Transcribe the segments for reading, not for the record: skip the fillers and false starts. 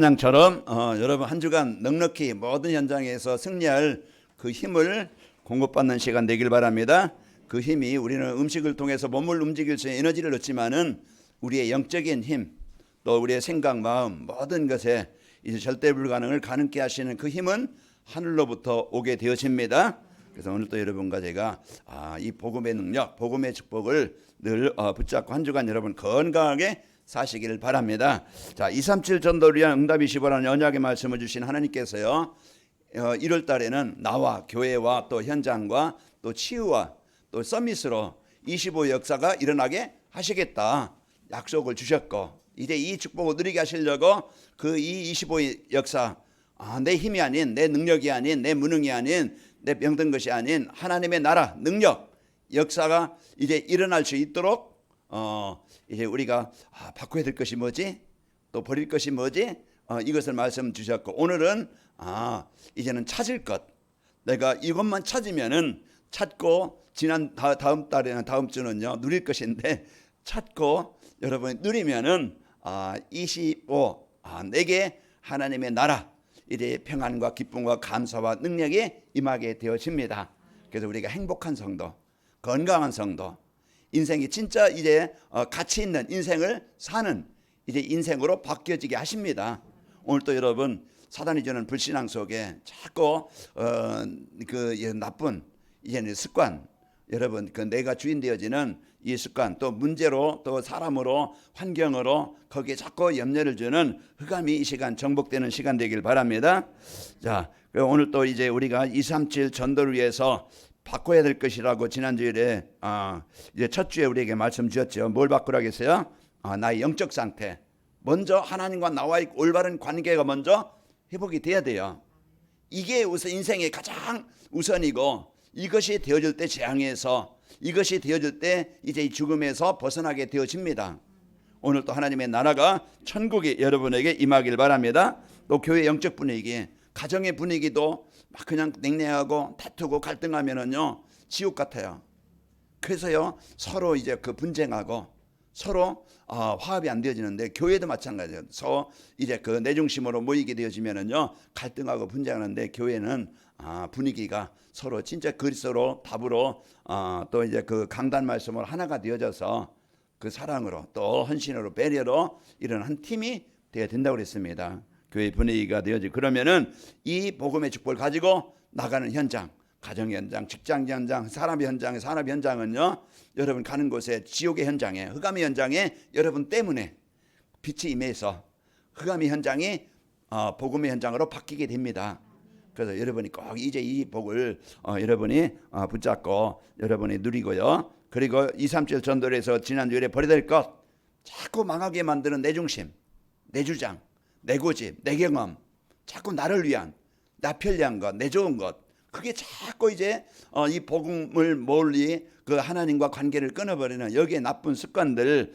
장처럼 여러분 한 주간 넉넉히 모든 현장에서 승리할 그 힘을 공급받는 시간 되길 바랍니다. 그 힘이 우리는 음식을 통해서 몸을 움직일 수 있는 에너지를 얻지만은 우리의 영적인 힘, 또 우리의 생각, 마음 모든 것에 이제 절대 불가능을 가능케 하시는 그 힘은 하늘로부터 오게 되어집니다. 그래서 오늘 또 여러분과 제가 이 복음의 능력, 복음의 축복을 늘 붙잡고 한 주간 여러분 건강하게 사시기를 바랍니다. 자, 237 전도를 위한 응답이시보라는 언약의 말씀을 주신 하나님께서요, 1월 달에는 나와 교회와 또 현장과 또 치유와 또 서밋으로 25 역사가 일어나게 하시겠다 약속을 주셨고, 이제 이 축복을 누리게 하시려고 그 이 25 역사, 내 힘이 아닌, 내 능력이 아닌, 내 무능이 아닌, 내 병든 것이 아닌 하나님의 나라 능력 역사가 이제 일어날 수 있도록 이제 우리가 바꿔야 될 것이 뭐지? 또 버릴 것이 뭐지? 이것을 말씀 주셨고, 오늘은 이제는 찾을 것. 내가 이것만 찾으면은 찾고 지난 다음 달에는 다음 주는요 누릴 것인데, 찾고 여러분이 누리면은 25 내게 하나님의 나라 이제 평안과 기쁨과 감사와 능력이 임하게 되어집니다. 그래서 우리가 행복한 성도, 건강한 성도, 인생이 진짜 이제 가치 있는 인생을 사는 이제 인생으로 바뀌어지게 하십니다. 오늘 또 여러분 사단이 주는 불신앙 속에 자꾸 그 나쁜 이제는 습관, 여러분 그 내가 주인 되어지는 이 습관, 또 문제로 또 사람으로 환경으로 거기에 자꾸 염려를 주는 흑암이 이 시간 정복되는 시간 되길 바랍니다. 자, 오늘 또 이제 우리가 237 전도를 위해서 바꿔야 될 것이라고 지난주에 이제 첫 주에 우리에게 말씀 주셨죠. 뭘 바꾸라고 했어요? 나의 영적 상태. 먼저 하나님과 나와의 올바른 관계가 먼저 회복이 돼야 돼요. 이게 우선 인생의 가장 우선이고, 이것이 되어질 때 재앙에서, 이것이 되어질 때 이제 이 죽음에서 벗어나게 되어집니다. 오늘 또 하나님의 나라가 천국이 여러분에게 임하길 바랍니다. 또 교회 영적 분위기, 가정의 분위기도 막 그냥 냉랭하고 다투고 갈등하면은요 지옥 같아요. 그래서요 서로 이제 그 분쟁하고 서로 화합이 안 되어지는데, 교회도 마찬가지예요. 이제 그 내 중심으로 모이게 되어지면은요 갈등하고 분쟁하는데, 교회는 분위기가 서로 진짜 그리스도로 답으로 또 이제 그 강단 말씀으로 하나가 되어져서 그 사랑으로 또 헌신으로 배려로 이런 한 팀이 되어야 된다고 그랬습니다. 교회 분위기가 되어지. 그러면은 이 복음의 축복을 가지고 나가는 현장, 가정 현장, 직장 현장, 산업 현장, 산업 현장은요 여러분 가는 곳에 지옥의 현장에, 흑암의 현장에 여러분 때문에 빛이 임해서 흑암의 현장이 복음의 현장으로 바뀌게 됩니다. 그래서 여러분이 꼭 이제 이 복을 여러분이 붙잡고 여러분이 누리고요. 그리고 237 전도를 해서 지난주에 버려야 될 것, 자꾸 망하게 만드는 내 중심, 내 주장, 내 고집, 내 경험, 자꾸 나를 위한, 나 편리한 것, 내 좋은 것, 그게 자꾸 이제 이 복음을 멀리 그 하나님과 관계를 끊어버리는 여기에 나쁜 습관들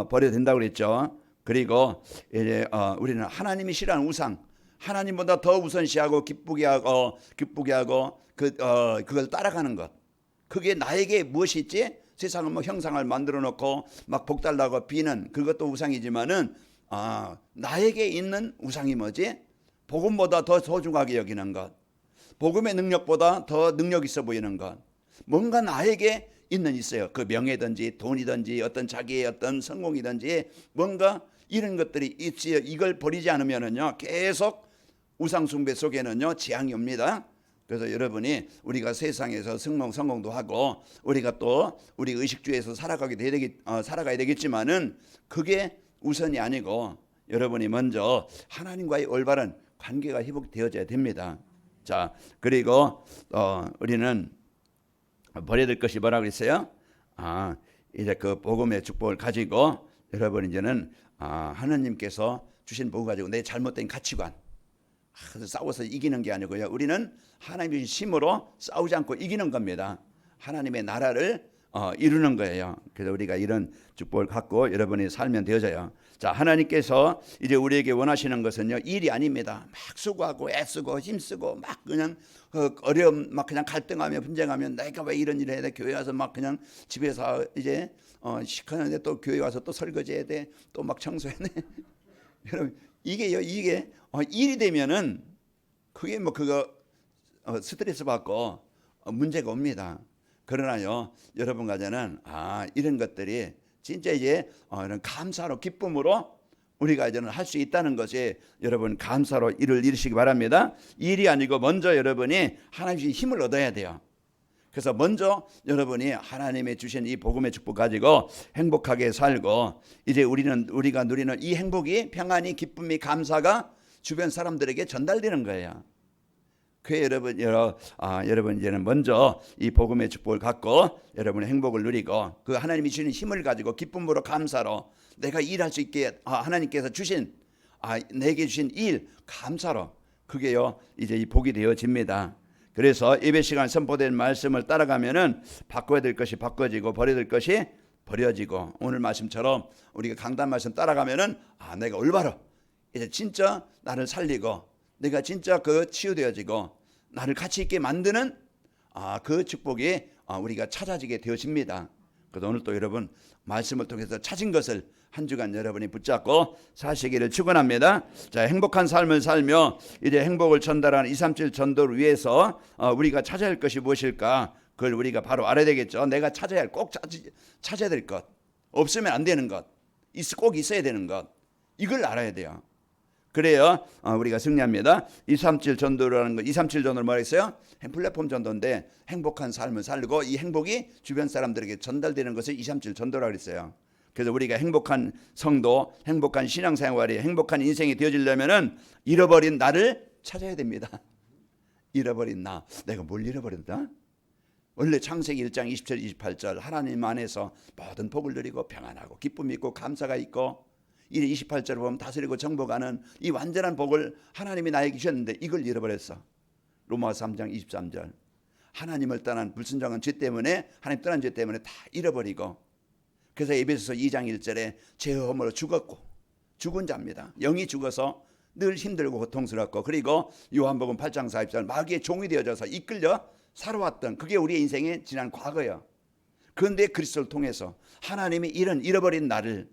버려야 된다고 그랬죠. 그리고 이제 우리는 하나님이 싫어하는 우상, 하나님보다 더 우선시하고 기쁘게 하고 그걸 따라가는 것, 그게 나에게 무엇이 있지? 세상은 뭐 형상을 만들어 놓고 막 복달라고 비는 그것도 우상이지만은 나에게 있는 우상이 뭐지? 복음보다 더 소중하게 여기는 것, 복음의 능력보다 더 능력 있어 보이는 것, 뭔가 나에게 있어요. 그 명예든지 돈이든지 어떤 자기의 어떤 성공이든지 뭔가 이런 것들이 있어요. 이걸 버리지 않으면은요 계속 우상 숭배 속에는요 재앙이 옵니다. 그래서 여러분이 우리가 세상에서 성공도 하고 우리가 또 우리 의식주의에서 살아가야 되겠지만은 그게 우선이 아니고, 여러분이 먼저 하나님과의 올바른 관계가 회복되어져야 됩니다. 자, 그리고 우리는 버려야 될 것이 뭐라고 그랬어요? 이제 그 복음의 축복을 가지고 여러분 이제는 하나님께서 주신 복을 가지고 내 잘못된 가치관, 싸워서 이기는 게 아니고요. 우리는 하나님의 힘으로 싸우지 않고 이기는 겁니다. 하나님의 나라를 이루는 거예요. 그래서 우리가 이런 축복을 갖고 여러분이 살면 되어져요. 자, 하나님께서 이제 우리에게 원하시는 것은요 일이 아닙니다. 막 수고하고 애쓰고 힘쓰고 막 그냥 어려움 막 그냥 갈등하며 분쟁하며 내가 왜 이런 일을 해야 돼? 교회 와서 막 그냥 집에서 이제 시커는데 또 교회 와서 또 설거지해야 돼, 또 막 청소해야 돼. 여러분 이게 일이 되면은 그게 뭐 그거 스트레스 받고 문제가 옵니다. 그러나요, 여러분 가정은 이런 것들이 진짜 이제 이런 감사로 기쁨으로 우리가 이제는 할 수 있다는 것이 여러분 감사로 일을 이루시기 바랍니다. 일이 아니고 먼저 여러분이 하나님의 힘을 얻어야 돼요. 그래서 먼저 여러분이 하나님의 주신 이 복음의 축복 가지고 행복하게 살고 이제 우리가 누리는 이 행복이 평안이 기쁨이 감사가 주변 사람들에게 전달되는 거예요. 그 여러분 이제는 먼저 이 복음의 축복을 갖고 여러분의 행복을 누리고 그 하나님이 주신 힘을 가지고 기쁨으로 감사로 내가 일할 수 있게 하나님께서 주신 내게 주신 일 감사로 그게요 이제 이 복이 되어집니다. 그래서 예배 시간 선포된 말씀을 따라가면은 바꿔야 될 것이 바꿔지고 버려야 될 것이 버려지고 오늘 말씀처럼 우리가 강단 말씀 따라가면은 내가 올바로 이제 진짜 나를 살리고 내가 진짜 그 치유되어지고 나를 가치 있게 만드는 그 축복이 우리가 찾아지게 되어집니다. 그래서 오늘 또 여러분 말씀을 통해서 찾은 것을 한 주간 여러분이 붙잡고 사시기를 축원합니다. 자, 행복한 삶을 살며 이제 행복을 전달하는 237 전도를 위해서 우리가 찾아야 할 것이 무엇일까? 그걸 우리가 바로 알아야 되겠죠. 내가 찾아야 할 꼭 찾아야 될 것, 없으면 안 되는 것, 꼭 있어야 되는 것, 이걸 알아야 돼요. 그래야 우리가 승리합니다. 237 전도라는 거, 237 전도를 뭐라 했어요? 플랫폼 전도인데 행복한 삶을 살고 이 행복이 주변 사람들에게 전달되는 것을 237 전도라고 그랬어요. 그래서 우리가 행복한 성도, 행복한 신앙생활이 행복한 인생이 되어지려면은 잃어버린 나를 찾아야 됩니다. 잃어버린 나, 내가 뭘 잃어버렸다? 원래 창세기 1장 27, 28절 하나님 안에서 모든 복을 누리고 평안하고 기쁨이 있고 감사가 있고 이 28절을 보면 다스리고 정복하는 이 완전한 복을 하나님이 나에게 주셨는데 이걸 잃어버렸어. 로마서 3장 23절 하나님을 떠난 불순종한 죄 때문에 하나님 떠난 죄 때문에 다 잃어버리고 그래서 에베소서 2장 1절에 죄의 허물로 죽었고 죽은 자입니다. 영이 죽어서 늘 힘들고 고통스럽고 그리고 요한복음 8장 40절 마귀의 종이 되어져서 이끌려 살아왔던 그게 우리의 인생의 지난 과거예요. 그런데 그리스도를 통해서 하나님이 이런 잃어버린 나를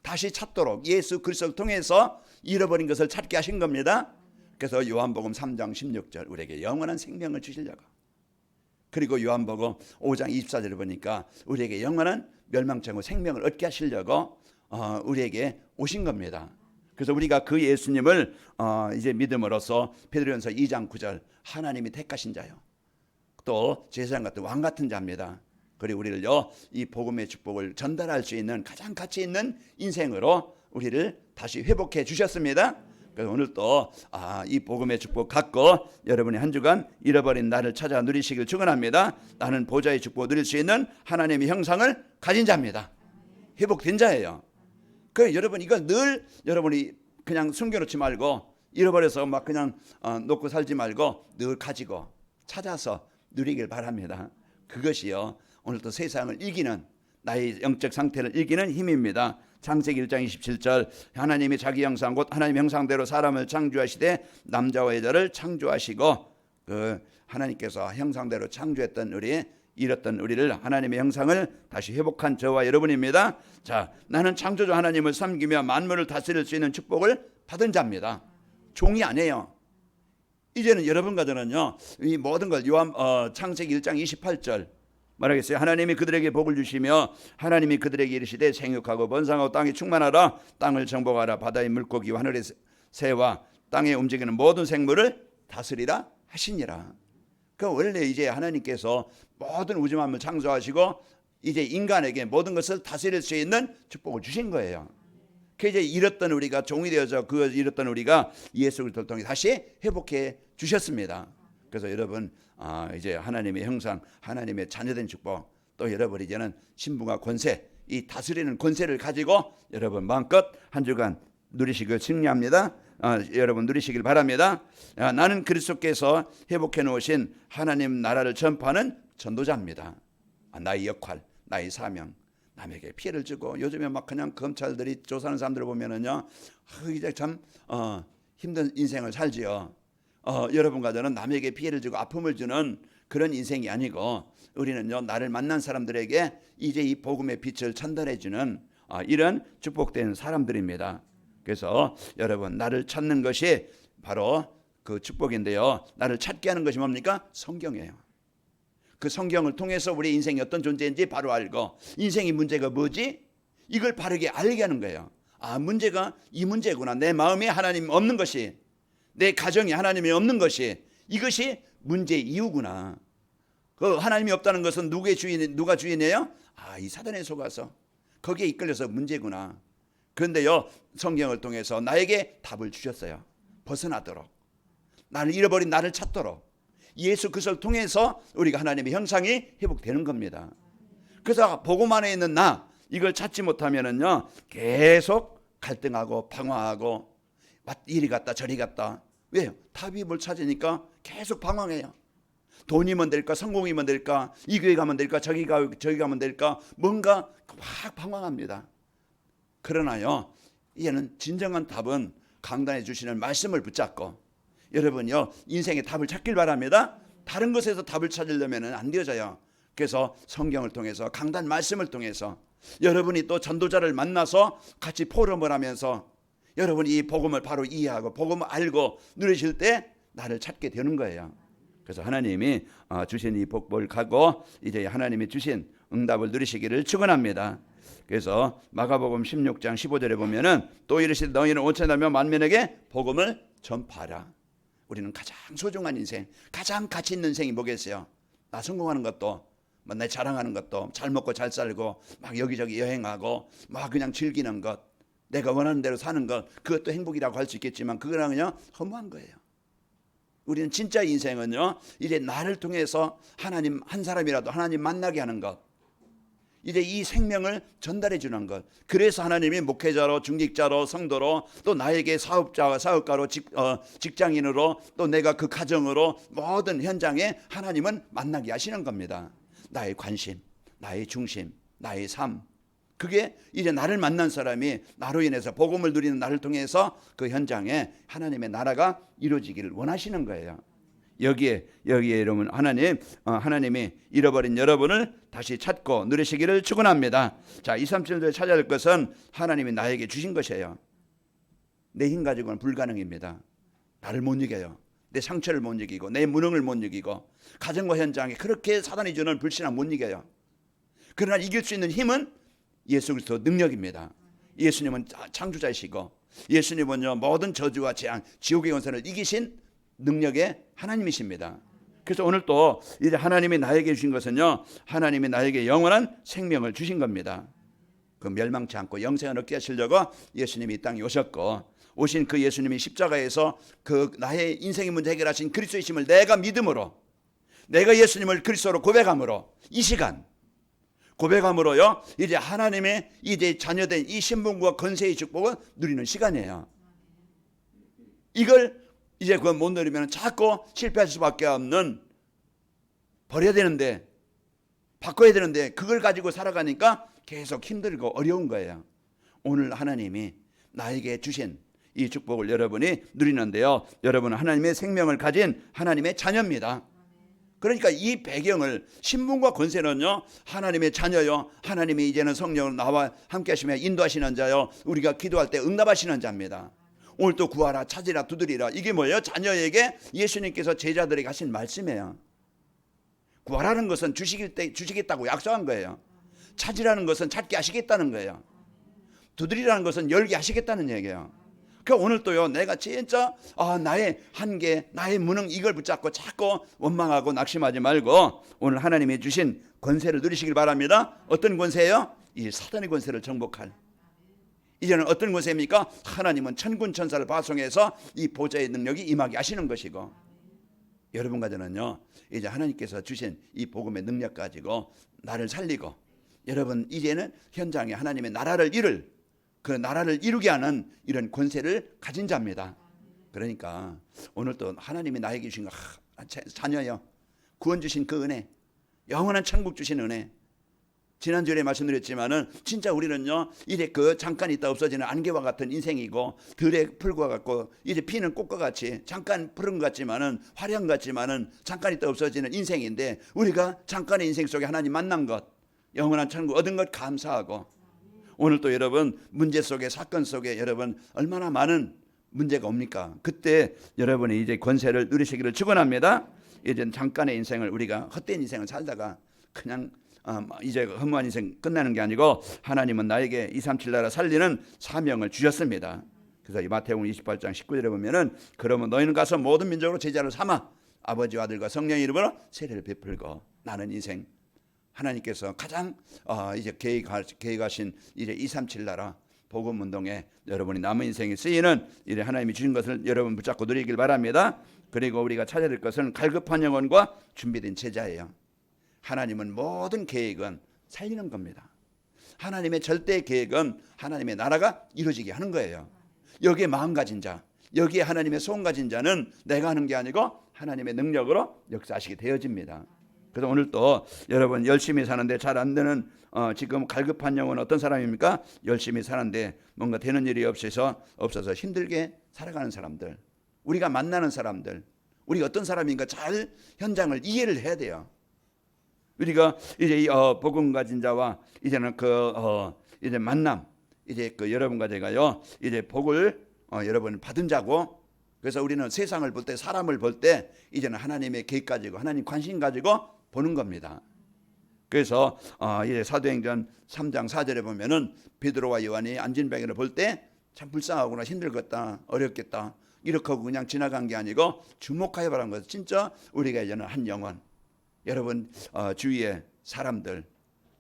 다시 찾도록 예수 그리스도를 통해서 잃어버린 것을 찾게 하신 겁니다. 그래서 요한복음 3장 16절 우리에게 영원한 생명을 주시려고 그리고 요한복음 5장 24절을 보니까 우리에게 영원한 멸망치 않고 생명을 얻게 하시려고 우리에게 오신 겁니다. 그래서 우리가 그 예수님을 이제 믿음으로써 베드로전서 2장 9절 하나님이 택하신 자요 또 제사장 같은 왕 같은 자입니다. 그리고 우리를요 이 복음의 축복을 전달할 수 있는 가장 가치 있는 인생으로 우리를 다시 회복해 주셨습니다. 그래서 오늘 또 이 복음의 축복 갖고 여러분이 한 주간 잃어버린 나를 찾아 누리시길 축원합니다. 나는 보좌의 축복을 누릴 수 있는 하나님의 형상을 가진 자입니다. 회복된 자예요. 그 여러분 이걸 늘 여러분이 그냥 숨겨놓지 말고 잃어버려서 막 그냥 놓고 살지 말고 늘 가지고 찾아서 누리길 바랍니다. 그것이요 오늘 또 세상을 이기는 나의 영적 상태를 이기는 힘입니다. 창세기 1장 27절 하나님이 자기 형상 곧 하나님 형상대로 사람을 창조하시되 남자와 여자를 창조하시고 그 하나님께서 형상대로 창조했던 잃었던 우리를 하나님의 형상을 다시 회복한 저와 여러분입니다. 자, 나는 창조주 하나님을 섬기며 만물을 다스릴 수 있는 축복을 받은 자입니다. 종이 아니에요. 이제는 여러분과 저는요 이 모든 걸 창세기 1장 28절 말하겠어요. 하나님이 그들에게 복을 주시며 하나님이 그들에게 이르시되 생육하고 번성하고 땅에 충만하라 땅을 정복하라 바다의 물고기와 하늘의 새와 땅에 움직이는 모든 생물을 다스리라 하시니라. 그 원래 이제 하나님께서 모든 우주 만물 창조하시고 이제 인간에게 모든 것을 다스릴 수 있는 축복을 주신 거예요. 그 이제 잃었던 우리가 종이 되어서 그 잃었던 우리가 예수 그리스도를 통해 다시 회복해 주셨습니다. 그래서 여러분 이제 하나님의 형상 하나님의 자녀된 축복 또 여러분 이제는 신분과 권세 이 다스리는 권세를 가지고 여러분 마음껏 한 주간 누리시길 승리합니다. 여러분 누리시길 바랍니다. 나는 그리스도께서 회복해 놓으신 하나님 나라를 전파하는 전도자입니다. 나의 역할 나의 사명 남에게 피해를 주고 요즘에 막 그냥 검찰들이 조사하는 사람들을 보면은요 이제 참 힘든 인생을 살지요. 여러분과 저는 남에게 피해를 주고 아픔을 주는 그런 인생이 아니고 우리는요 나를 만난 사람들에게 이제 이 복음의 빛을 전달해 주는 이런 축복된 사람들입니다. 그래서 여러분, 나를 찾는 것이 바로 그 축복인데요. 나를 찾게 하는 것이 뭡니까? 성경이에요. 그 성경을 통해서 우리 인생이 어떤 존재인지 바로 알고, 인생의 문제가 뭐지? 이걸 바르게 알게 하는 거예요. 아, 문제가 이 문제구나. 내 마음에 하나님 없는 것이, 내 가정에 하나님이 없는 것이, 이것이 문제의 이유구나. 그 하나님이 없다는 것은 누가 주인이에요? 아, 이 사단에 속아서 거기에 이끌려서 문제구나. 그런데요, 성경을 통해서 나에게 답을 주셨어요. 벗어나도록, 나를 잃어버린 나를 찾도록. 예수 그리스도를 통해서 우리가 하나님의 형상이 회복되는 겁니다. 그래서 복음 안에 있는 나, 이걸 찾지 못하면은요, 계속 갈등하고 방황하고 이리 갔다 저리 갔다. 왜요? 답이 뭘 찾으니까 계속 방황해요. 돈이면 될까, 성공이면 될까, 이 교회 가면 될까, 저기 가면 될까, 뭔가 막 방황합니다. 그러나요, 이제는 진정한 답은 강단에 주시는 말씀을 붙잡고, 여러분요, 인생의 답을 찾길 바랍니다. 다른 것에서 답을 찾으려면 안 되어져요. 그래서 성경을 통해서, 강단 말씀을 통해서, 여러분이 또 전도자를 만나서 같이 포럼을 하면서 여러분이 이 복음을 바로 이해하고 복음을 알고 누리실 때 나를 찾게 되는 거예요. 그래서 하나님이 주신 이 복을 갖고 이제 하나님이 주신 응답을 누리시기를 축원합니다. 그래서 마가복음 16장 15절에 보면은 또 이르시되 너희는 온천하며 만민에게 복음을 전파하라. 우리는 가장 소중한 인생, 가장 가치 있는 인생이 뭐겠어요? 나 성공하는 것도, 내 자랑하는 것도, 잘 먹고 잘 살고 막 여기저기 여행하고 막 그냥 즐기는 것, 내가 원하는 대로 사는 것, 그것도 행복이라고 할 수 있겠지만 그거는 그냥 허무한 거예요. 우리는 진짜 인생은요, 이제 나를 통해서 하나님 한 사람이라도 하나님 만나게 하는 것, 이제 이 생명을 전달해 주는 것. 그래서 하나님이 목회자로, 중직자로, 성도로, 또 나에게 사업가로, 직장인으로, 또 내가 그 가정으로 모든 현장에 하나님은 만나게 하시는 겁니다. 나의 관심, 나의 중심, 나의 삶, 그게 이제 나를 만난 사람이 나로 인해서 복음을 누리는 나를 통해서 그 현장에 하나님의 나라가 이루어지기를 원하시는 거예요. 여기에 여러분, 하나님이 잃어버린 여러분을 다시 찾고 누리시기를 축원합니다. 자, 2, 3, 7절에 찾아야 할 것은 하나님이 나에게 주신 것이에요. 내 힘 가지고는 불가능입니다. 나를 못 이겨요. 내 상처를 못 이기고, 내 무능을 못 이기고, 가정과 현장에 그렇게 사단이 주는 불신앙 못 이겨요. 그러나 이길 수 있는 힘은 예수 그리스도 능력입니다. 예수님은 창조자이시고, 예수님은요, 모든 저주와 재앙, 지옥의 권세를 이기신 능력의 하나님이십니다. 그래서 오늘 또 이제 하나님이 나에게 주신 것은요, 하나님이 나에게 영원한 생명을 주신 겁니다. 그 멸망치 않고 영생을 얻게 하시려고 예수님이 이 땅에 오셨고, 오신 그 예수님이 십자가에서 그 나의 인생의 문제 해결하신 그리스도이심을 내가 믿음으로, 내가 예수님을 그리스도로 고백함으로, 이 시간 고백함으로요, 이제 하나님의 이제 자녀된 이 신분과 권세의 축복을 누리는 시간이에요. 이걸 이제 그걸 못 누리면 자꾸 실패할 수밖에 없는, 버려야 되는데, 바꿔야 되는데, 그걸 가지고 살아가니까 계속 힘들고 어려운 거예요. 오늘 하나님이 나에게 주신 이 축복을 여러분이 누리는데요, 여러분은 하나님의 생명을 가진 하나님의 자녀입니다. 그러니까 이 배경을, 신분과 권세는요, 하나님의 자녀요, 하나님이 이제는 성령으로 나와 함께 하시며 인도하시는 자요, 우리가 기도할 때 응답하시는 자입니다. 오늘 또 구하라, 찾으라, 두드리라. 이게 뭐예요? 자녀에게 예수님께서 제자들에게 하신 말씀이에요. 구하라는 것은 주시겠다고 약속한 거예요. 찾으라는 것은 찾게 하시겠다는 거예요. 두드리라는 것은 열게 하시겠다는 얘기예요. 그러니까 오늘 또요, 내가 진짜 나의 한계, 나의 무능, 이걸 붙잡고 자꾸 원망하고 낙심하지 말고 오늘 하나님이 주신 권세를 누리시길 바랍니다. 어떤 권세예요? 이 사단의 권세를 정복할. 이제는 어떤 권세입니까? 하나님은 천군 천사를 파송해서 이 보좌의 능력이 임하게 하시는 것이고, 여러분과 저는요, 이제 하나님께서 주신 이 복음의 능력 가지고 나를 살리고, 여러분 이제는 현장에 하나님의 나라를 그 나라를 이루게 하는 이런 권세를 가진 자입니다. 그러니까 오늘 또 하나님이 나에게 주신 자녀요, 구원 주신 그 은혜, 영원한 천국 주신 은혜, 지난주에 말씀드렸지만은 진짜 우리는요, 이제 그 잠깐 있다 없어지는 안개와 같은 인생이고, 들의 풀과 같고, 이제 피는 꽃과 같이 잠깐 푸른 것 같지만은, 화려한 것 같지만은 잠깐 있다 없어지는 인생인데, 우리가 잠깐의 인생 속에 하나님 만난 것, 영원한 천국 얻은 것 감사하고, 오늘 또 여러분 문제 속에 사건 속에 여러분 얼마나 많은 문제가 옵니까? 그때 여러분이 이제 권세를 누리시기를 축원합니다. 이제 잠깐의 인생을 우리가 헛된 인생을 살다가 그냥 이제 허무한 인생 끝나는 게 아니고 하나님은 나에게 237 나라 살리는 사명을 주셨습니다. 그래서 이 마태복음 28장 19절에 보면은 그러면 너희는 가서 모든 민족으로 제자를 삼아 아버지와 아들과 성령의 이름으로 세례를 베풀고 나는 인생 하나님께서 가장 이제 계획하신 이제 237 나라 복음 운동에 여러분이 남은 인생에 쓰이는 이제 하나님이 주신 것을 여러분 붙잡고 누리길 바랍니다. 그리고 우리가 찾아야 될 것은 갈급한 영혼과 준비된 제자예요. 하나님은 모든 계획은 살리는 겁니다. 하나님의 절대 계획은 하나님의 나라가 이루어지게 하는 거예요. 여기에 마음 가진 자, 여기에 하나님의 소원 가진 자는 내가 하는 게 아니고 하나님의 능력으로 역사하시게 되어집니다. 그래서 오늘 또 여러분 열심히 사는데 잘 안 되는 지금 갈급한 영혼은 어떤 사람입니까? 열심히 사는데 뭔가 되는 일이 없어서 힘들게 살아가는 사람들, 우리가 만나는 사람들, 우리가 어떤 사람인가 잘 현장을 이해를 해야 돼요. 우리가 이제 복음 가진 자와 이제는 이제 만남, 이제 여러분과 제가요 이제 복을 여러분 받은 자고, 그래서 우리는 세상을 볼 때 사람을 볼 때 이제는 하나님의 계획 가지고 하나님 관심 가지고 보는 겁니다. 그래서 이제 사도행전 3장 4절에 보면은 베드로와 요한이 안진뱅이를 볼 때 참 불쌍하구나, 힘들겠다, 어렵겠다 이렇게 하고 그냥 지나간 게 아니고 주목하여 바라는 것은 진짜 우리가 이제는 한 영혼, 여러분 주위의 사람들,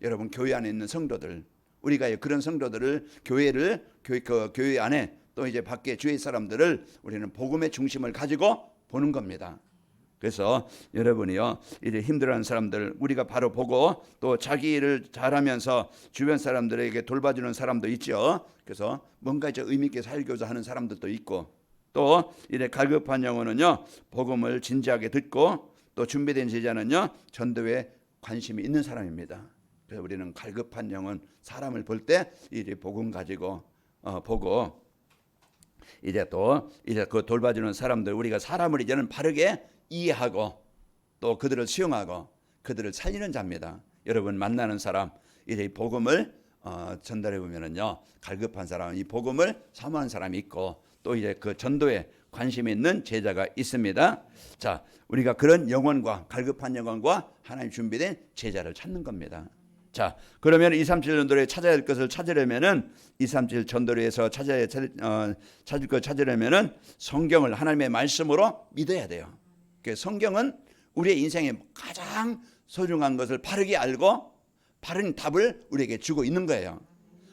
여러분 교회 안에 있는 성도들, 우리가 그런 성도들을 교회 안에 또 이제 밖에 주위의 사람들을 우리는 복음의 중심을 가지고 보는 겁니다. 그래서 여러분이요 이제 힘들어하는 사람들 우리가 바로 보고 또 자기 일을 잘하면서 주변 사람들에게 돌봐주는 사람도 있죠. 그래서 뭔가 이제 의미 있게 살고자 하는 사람들도 있고, 또 이제 갈급한 영혼은요 복음을 진지하게 듣고, 또 준비된 제자는요 전도에 관심이 있는 사람입니다. 그래서 우리는 갈급한 영혼, 사람을 볼 때 이제 복음 가지고 보고, 이제 또 이제 그 돌봐주는 사람들, 우리가 사람을 이제는 바르게 이해하고 또 그들을 수용하고 그들을 살리는 자입니다. 여러분 만나는 사람 이제 이 복음을 전달해 보면은요 갈급한 사람, 이 복음을 사모하는 사람이 있고, 또 이제 그 전도에 관심이 있는 제자가 있습니다. 자, 우리가 그런 영혼과 갈급한 영혼과 하나님 준비된 제자를 찾는 겁니다. 자, 그러면 237 전도에 찾아야 할 것을 찾으려면은 237 전도에서 찾을 것 찾으려면은 성경을 하나님의 말씀으로 믿어야 돼요. 성경은 우리의 인생에 가장 소중한 것을 바르게 알고 바른 답을 우리에게 주고 있는 거예요.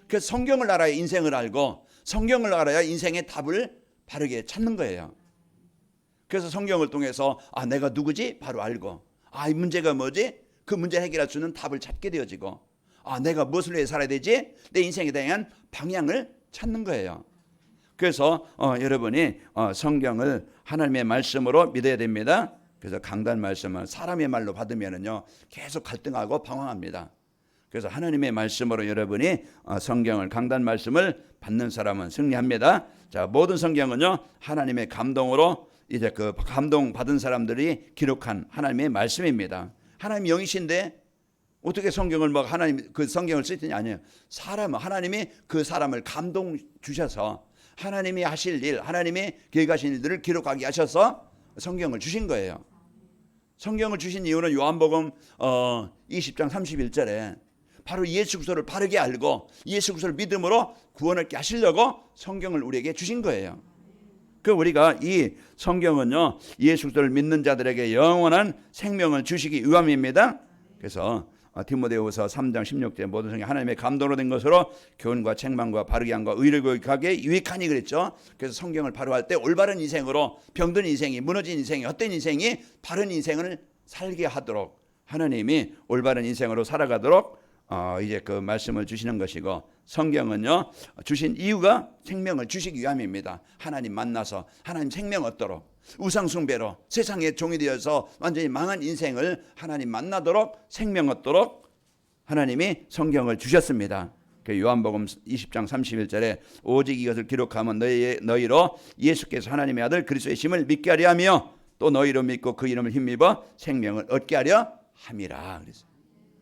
그래서 성경을 알아야 인생을 알고, 성경을 알아야 인생의 답을 바르게 찾는 거예요. 그래서 성경을 통해서 내가 누구지? 바로 알고, 이 문제가 뭐지? 그 문제 해결할 수 있는 답을 찾게 되어지고, 내가 무엇을 위해 살아야 되지? 내 인생에 대한 방향을 찾는 거예요. 그래서 여러분이 성경을 하나님의 말씀으로 믿어야 됩니다. 그래서 강단 말씀은 사람의 말로 받으면은요 계속 갈등하고 방황합니다. 그래서 하나님의 말씀으로 여러분이 성경을, 강단 말씀을 받는 사람은 승리합니다. 자, 모든 성경은요 하나님의 감동으로 이제 그 감동 받은 사람들이 기록한 하나님의 말씀입니다. 하나님 영이신데 어떻게 성경을 하나님 그 성경을 쓰더니 아니에요. 하나님이 그 사람을 감동 주셔서 하나님이 하실 일, 하나님이 계획하신 일들을 기록하게 하셔서 성경을 주신 거예요. 성경을 주신 이유는 요한복음 20장 31절에 바로 예수 그리스도를 바르게 알고 예수 그리스도를 믿음으로 구원을 얻게 하시려고 성경을 우리에게 주신 거예요. 그 우리가 이 성경은요 예수 그리스도를 믿는 자들에게 영원한 생명을 주시기 위함입니다. 그래서 디모데후서 3장 16절 모든 성경 하나님의 감동으로 된 것으로 교훈과 책망과 바르게 함과 의를 교육하게 유익하니 그랬죠. 그래서 성경을 바로 할 때 올바른 인생으로, 병든 인생이, 무너진 인생이, 헛된 인생이 바른 인생을 살게 하도록 하나님이 올바른 인생으로 살아가도록 이제 그 말씀을 주시는 것이고, 성경은요 주신 이유가 생명을 주시기 위함입니다. 하나님 만나서 하나님 생명 얻도록, 우상숭배로 세상의 종이 되어서 완전히 망한 인생을 하나님 만나도록 생명 얻도록 하나님이 성경을 주셨습니다. 요한복음 20장 31절에 오직 이것을 기록하면 너희로 예수께서 하나님의 아들 그리스도의 심을 믿게 하려 하며 또 너희로 믿고 그 이름을 힘입어 생명을 얻게 하려 함이라. 그랬어요.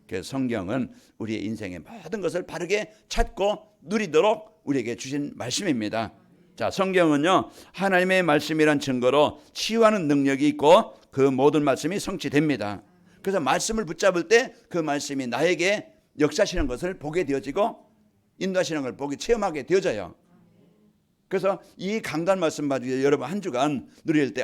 그래서 성경은 우리의 인생의 모든 것을 바르게 찾고 누리도록 우리에게 주신 말씀입니다. 자, 성경은요, 하나님의 말씀이란 증거로 치유하는 능력이 있고 그 모든 말씀이 성취됩니다. 그래서 말씀을 붙잡을 때 그 말씀이 나에게 역사하시는 것을 보게 되어지고 인도하시는 걸 보게 체험하게 되어져요. 그래서 이 강단 말씀 가지고 여러분 한 주간 누릴 때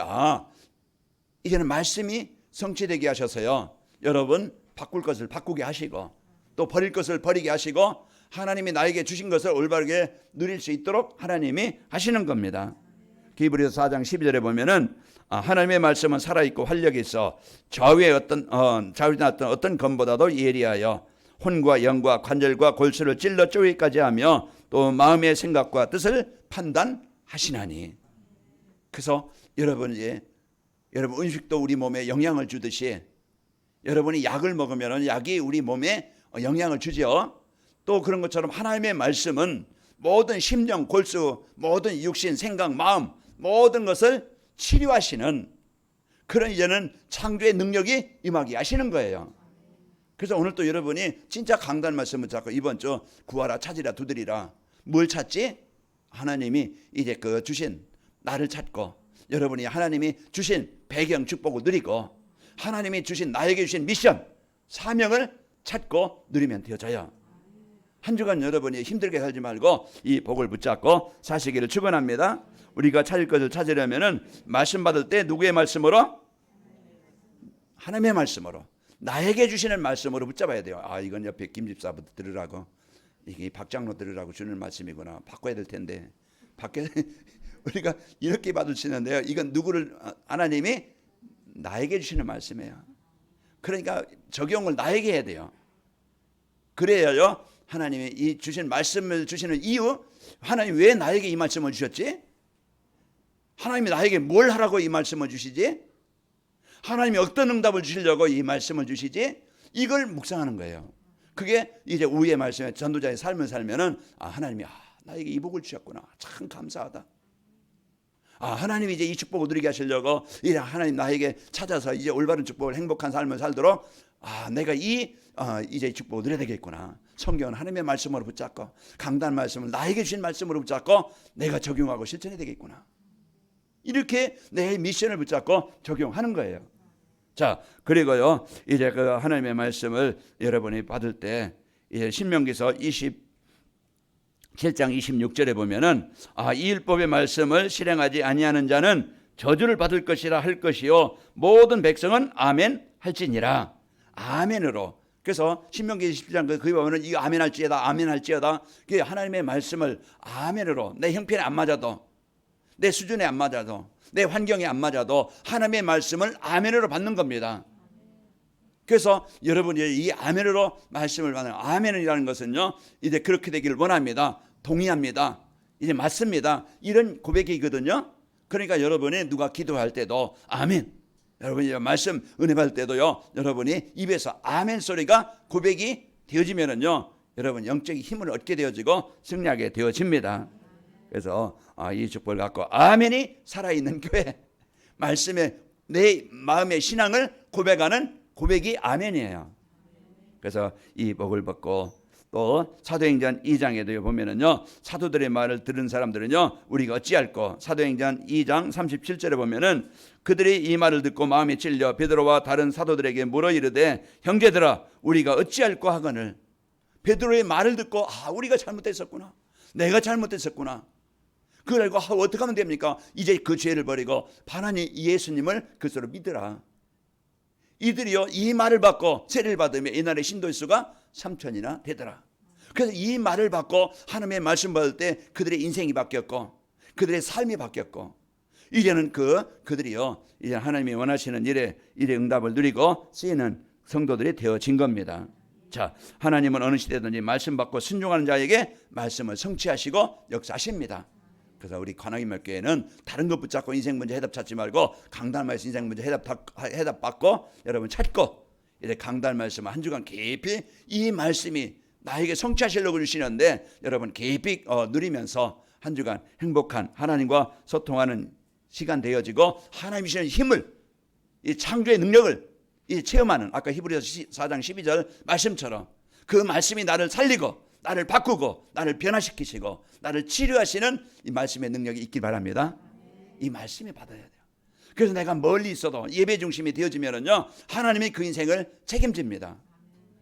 이제는 말씀이 성취되게 하셔서요, 여러분 바꿀 것을 바꾸게 하시고 또 버릴 것을 버리게 하시고 하나님이 나에게 주신 것을 올바르게 누릴 수 있도록 하나님이 하시는 겁니다. 히브리서 4장 12절에 보면은 하나님의 말씀은 살아있고 활력이 있어 좌우의 좌우나 어떤 검보다도 예리하여 혼과 영과 관절과 골수를 찔러 쪼개기까지 하며 또 마음의 생각과 뜻을 판단하시나니. 그래서 여러분 여러분 음식도 우리 몸에 영향을 주듯이 여러분이 약을 먹으면 약이 우리 몸에 영향을 주죠. 또 그런 것처럼 하나님의 말씀은 모든 심령, 골수, 모든 육신, 생각, 마음 모든 것을 치료하시는 그런 이제는 창조의 능력이 임하게 하시는 거예요. 그래서 오늘 또 여러분이 진짜 강단 말씀을 잡고 이번 주 구하라 찾으라 두드리라. 뭘 찾지? 하나님이 이제 그 주신 나를 찾고 여러분이 하나님이 주신 배경 축복을 누리고 하나님이 주신 나에게 주신 미션 사명을 찾고 누리면 되어져요. 한 주간 여러분이 힘들게 살지 말고 이 복을 붙잡고 사시기를 축원합니다. 우리가 찾을 것을 찾으려면은 말씀 받을 때 누구의 말씀으로? 하나님의 말씀으로, 나에게 주시는 말씀으로 붙잡아야 돼요. 이건 옆에 김 집사부터 들으라고, 이게 박 장로 들으라고 주는 말씀이구나. 바꿔야 될 텐데 우리가 이렇게 받으시는데요, 이건 누구를? 하나님이 나에게 주시는 말씀이에요. 그러니까 적용을 나에게 해야 돼요. 그래야요 하나님이 이 주신 말씀을 주시는 이유, 하나님 왜 나에게 이 말씀을 주셨지? 하나님이 나에게 뭘 하라고 이 말씀을 주시지? 하나님이 어떤 응답을 주시려고 이 말씀을 주시지? 이걸 묵상하는 거예요. 그게 이제 우리의 말씀에 전도자의 삶을 살면은 하나님이 나에게 이 복을 주셨구나. 참 감사하다. 하나님이 이제 이 축복을 누리게 하시려고 이제 하나님 나에게 찾아서 이제 올바른 축복을 행복한 삶을 살도록 내가 이제 이 축복을 누려야 되겠구나. 성경은 하나님의 말씀으로 붙잡고 강단 말씀을 나에게 주신 말씀으로 붙잡고 내가 적용하고 실천해야 되겠구나. 이렇게 내 미션을 붙잡고 적용하는 거예요. 자, 그리고요 이제 그 하나님의 말씀을 여러분이 받을 때 이제 신명기서 27장 26절에 보면은 이 율법의 말씀을 실행하지 아니하는 자는 저주를 받을 것이라 할 것이요 모든 백성은 아멘 할지니라. 아멘으로. 그래서 신명기 27장 거기 보면은 이 아멘 할지어다 아멘 할지어다. 그 하나님의 말씀을 아멘으로, 내 형편에 안 맞아도, 내 수준에 안 맞아도, 내 환경에 안 맞아도 하나님의 말씀을 아멘으로 받는 겁니다. 그래서 여러분이 이 아멘으로 말씀을 받는, 아멘이라는 것은요 이제 그렇게 되기를 원합니다. 동의합니다. 이제 맞습니다. 이런 고백이거든요. 그러니까 여러분이 누가 기도할 때도 아멘, 여러분이 말씀 은혜 받을 때도요 여러분이 입에서 아멘 소리가 고백이 되어지면은요 여러분 영적인 힘을 얻게 되어지고 승리하게 되어집니다. 그래서 이 축복을 갖고 아멘이 살아있는 교회, 말씀에 내 마음의 신앙을 고백하는 고백이 아멘이에요. 그래서 이 복을 받고 또 사도행전 2장에도 보면은요 사도들의 말을 들은 사람들은요 우리가 어찌할꼬. 사도행전 2장 37절에 보면은 그들이 이 말을 듣고 마음이 찔려 베드로와 다른 사도들에게 물어 이르되 형제들아 우리가 어찌할꼬 하거늘. 베드로의 말을 듣고 우리가 잘못했었구나, 내가 잘못했었구나. 그걸 알고 어떻게 하면 됩니까? 이제 그 죄를 버리고 하나님 예수님을 그리스도로 믿으라. 이들이요 이 말을 받고 세례를 받으며 이날의 신도의 수가 3,000이나 되더라. 그래서 이 말을 받고 하나님의 말씀 받을 때 그들의 인생이 바뀌었고 그들의 삶이 바뀌었고 이제는 그들이요 이제 하나님이 원하시는 일에 응답을 누리고 쓰이는 성도들이 되어진 겁니다. 자, 하나님은 어느 시대든지 말씀 받고 순종하는 자에게 말씀을 성취하시고 역사하십니다. 그래서 우리 관악인말교회는 다른 것 붙잡고 인생 문제 해답 찾지 말고 강단 말씀 인생 문제 해답 받고 여러분 찾고 이제 강단 말씀 한 주간 깊이 이 말씀이 나에게 성취하시려고 주시는데 여러분 깊이 누리면서 한 주간 행복한 하나님과 소통하는 시간 되어지고 하나님이 주시는 힘을, 이 창조의 능력을 이 체험하는 아까 히브리서 4장 12절 말씀처럼 그 말씀이 나를 살리고 나를 바꾸고 나를 변화시키시고 나를 치료하시는 이 말씀의 능력이 있길 바랍니다. 이 말씀이 받아야 돼요. 그래서 내가 멀리 있어도 예배 중심이 되어지면은요 하나님이 그 인생을 책임집니다.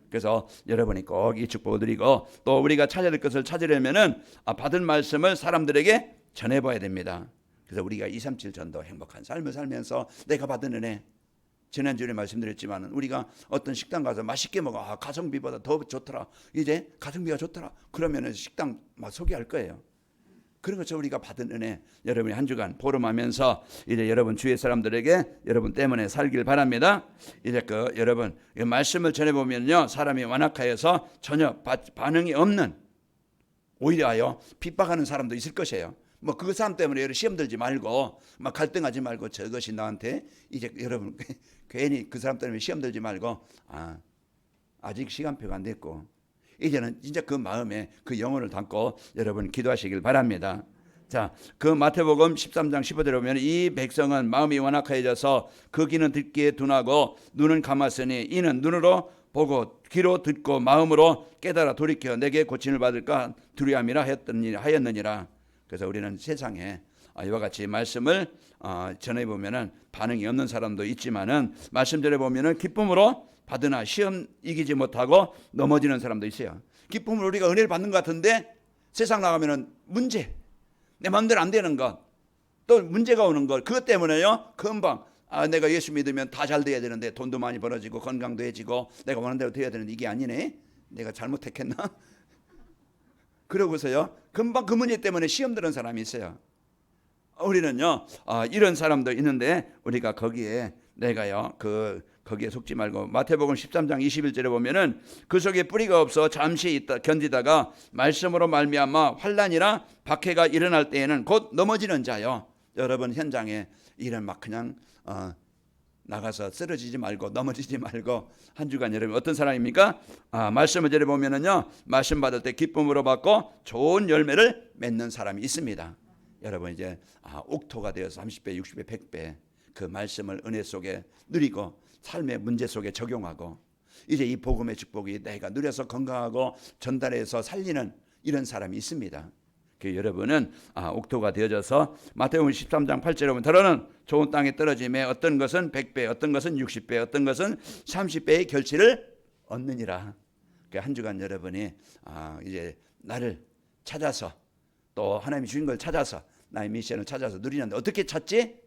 그래서 여러분이 꼭 이 축복을 드리고 또 우리가 찾아야 될 것을 찾으려면은 받은 말씀을 사람들에게 전해봐야 됩니다. 그래서 우리가 237 전도 행복한 삶을 살면서 내가 받은 은혜, 지난주에 말씀드렸지만 우리가 어떤 식당 가서 맛있게 먹어 가성비보다 더 좋더라, 이제 가성비가 좋더라, 그러면은 식당 막 소개할 거예요. 그런 것처럼 우리가 받은 은혜, 여러분이 한 주간 보름하면서 이제 여러분 주위 사람들에게 여러분 때문에 살길 바랍니다. 이제 여러분 이 말씀을 전해보면요 사람이 완악하여서 전혀 반응이 없는, 오히려 핍박하는 사람도 있을 것이에요. 뭐 그 사람 때문에 시험 들지 말고 막 갈등하지 말고 저것이 나한테 이제 여러분 괜히 그 사람 때문에 시험 들지 말고 아직 시간표가 안 됐고 이제는 진짜 그 마음에 그 영혼을 담고 여러분 기도하시길 바랍니다. 자, 그 마태복음 13장 15절에 보면 이 백성은 마음이 완악하여져서 그 귀는 듣기에 둔하고 눈은 감았으니 이는 눈으로 보고 귀로 듣고 마음으로 깨달아 돌이켜 내게 고침을 받을까 두려움이라 하였느니라. 그래서 우리는 세상에 이와 같이 말씀을 전해보면은 반응이 없는 사람도 있지만은 말씀 전해보면은 기쁨으로 받으나 시험 이기지 못하고 넘어지는 사람도 있어요. 기쁨으로 우리가 은혜를 받는 것 같은데 세상 나가면은 문제, 내 마음대로 안 되는 것, 또 문제가 오는 것, 그것 때문에요 금방 내가 예수 믿으면 다 잘 돼야 되는데 돈도 많이 벌어지고 건강도 해지고 내가 원하는 대로 돼야 되는데 이게 아니네, 내가 잘못했겠나? 그러고서요 금방 그 문제 때문에 시험 드는 사람이 있어요. 우리는요 이런 사람도 있는데 우리가 거기에 내가요 거기에 속지 말고 마태복음 13장 21절에 보면은 그 속에 뿌리가 없어 잠시 견디다가 말씀으로 말미암아 환난이나 박해가 일어날 때에는 곧 넘어지는 자요. 여러분 현장에 이런 막 그냥 나가서 쓰러지지 말고 넘어지지 말고 한 주간 여러분 어떤 사람입니까? 말씀을 전해 보면은요 말씀 받을 때 기쁨으로 받고 좋은 열매를 맺는 사람이 있습니다. 여러분 이제 옥토가 되어서 30배, 60배, 100배 그 말씀을 은혜 속에 누리고 삶의 문제 속에 적용하고 이제 이 복음의 축복이 내가 누려서 건강하고 전달해서 살리는 이런 사람이 있습니다. 그 여러분은 옥토가 되어져서 마태복음 13장 8절에 보면 더러는 좋은 땅에 떨어짐에 어떤 것은 100배, 어떤 것은 60배, 어떤 것은 30배의 결실을 얻느니라. 한 주간 여러분이 이제 나를 찾아서 또 하나님이 주신 걸 찾아서 나의 미션을 찾아서 누리는데 어떻게 찾지?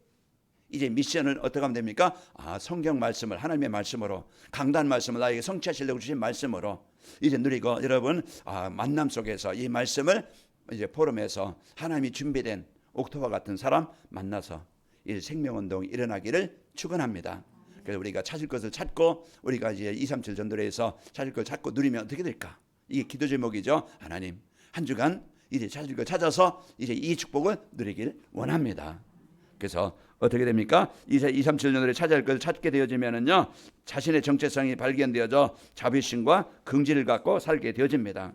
이제 미션을 어떻게 하면 됩니까? 성경 말씀을 하나님의 말씀으로 강단 말씀을 나에게 성취하시려고 주신 말씀으로 이제 누리고 여러분 만남 속에서 이 말씀을 이제 포럼에서 하나님이 준비된 옥토와 같은 사람 만나서 이 생명운동이 일어나기를 축원합니다. 그래서 우리가 찾을 것을 찾고 우리가 이제 237 전도회에서 찾을 걸 찾고 누리면 어떻게 될까? 이게 기도 제목이죠. 하나님 한 주간 이제 찾을 걸 찾아서 이제 이 축복을 누리길 원합니다. 그래서 어떻게 됩니까? 이제 237 전도회를 찾을 걸 찾게 되어지면은요 자신의 정체성이 발견되어져 자비심과 긍지를 갖고 살게 되어집니다.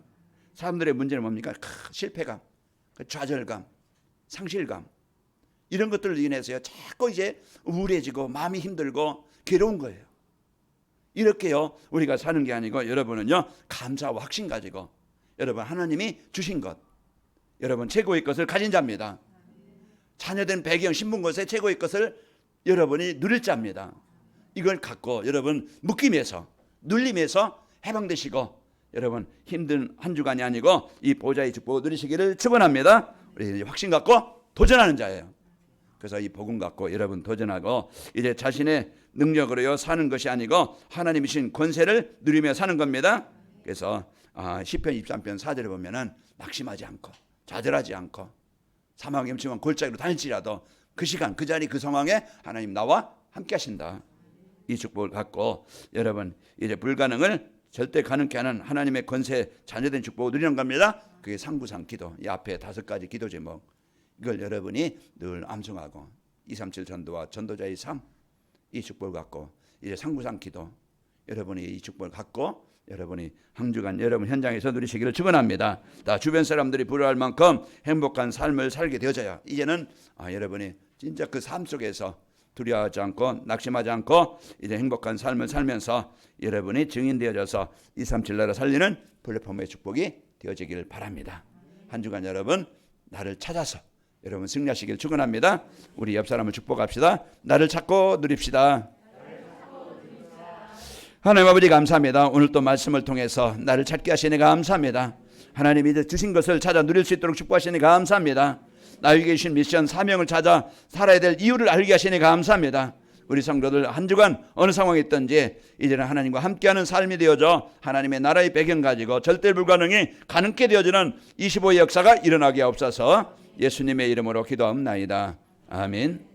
사람들의 문제는 뭡니까? 실패감, 좌절감, 상실감 이런 것들로 인해서요 자꾸 이제 우울해지고 마음이 힘들고 괴로운 거예요. 이렇게요 우리가 사는 게 아니고 여러분은요 감사와 확신 가지고 여러분 하나님이 주신 것, 여러분 최고의 것을 가진 자입니다. 자녀된 배경 신분 것에 최고의 것을 여러분이 누릴 자입니다. 이걸 갖고 여러분 묶임에서 눌림에서 해방되시고 여러분 힘든 한 주간이 아니고 이 보좌의 축복을 누리시기를 축원합니다. 우리 확신 갖고 도전하는 자예요. 그래서 이 복음 갖고 여러분 도전하고 이제 자신의 능력으로요 사는 것이 아니고 하나님이 주신 권세를 누리며 사는 겁니다. 그래서 시편 23편 4절에 보면은 낙심하지 않고 좌절하지 않고 사망의 음침한 골짜기로 다닐지라도 그 시간 그 자리 그 상황에 하나님 나와 함께 하신다. 이 축복을 갖고 여러분 이제 불가능을 절대 가능케 하는 하나님의 권세 자녀된 축복을 누리는 겁니다. 그게 상부상 기도, 이 앞에 5가지 기도 제목 이걸 여러분이 늘 암송하고 237 전도와 전도자의 삶 이 축복을 갖고 이제 상부상 기도 여러분이 이 축복을 갖고 여러분이 한 주간 여러분 현장에서 누리시기를 축원합니다. 다 주변 사람들이 부러워할 만큼 행복한 삶을 살게 되어져야 이제는 여러분이 진짜 그 삶 속에서 두려워하지 않고 낙심하지 않고 이제 행복한 삶을 살면서 여러분이 증인되어져서 237 나라 살리는 플랫폼의 축복이 되어지길 바랍니다. 한 주간 여러분 나를 찾아서 여러분 승리하시길 축원합니다. 우리 옆 사람을 축복합시다. 나를 찾고 누립시다. 하나님 아버지 감사합니다. 오늘 또 말씀을 통해서 나를 찾게 하시니 감사합니다. 하나님이 이제 주신 것을 찾아 누릴 수 있도록 축복하시니 감사합니다. 나에게 주신 미션 사명을 찾아 살아야 될 이유를 알게 하시니 감사합니다. 우리 성도들 한 주간 어느 상황에 있든지 이제는 하나님과 함께하는 삶이 되어져 하나님의 나라의 배경 가지고 절대 불가능이 가능케 되어지는 25의 역사가 일어나게 하옵소서. 예수님의 이름으로 기도하옵나이다. 아멘.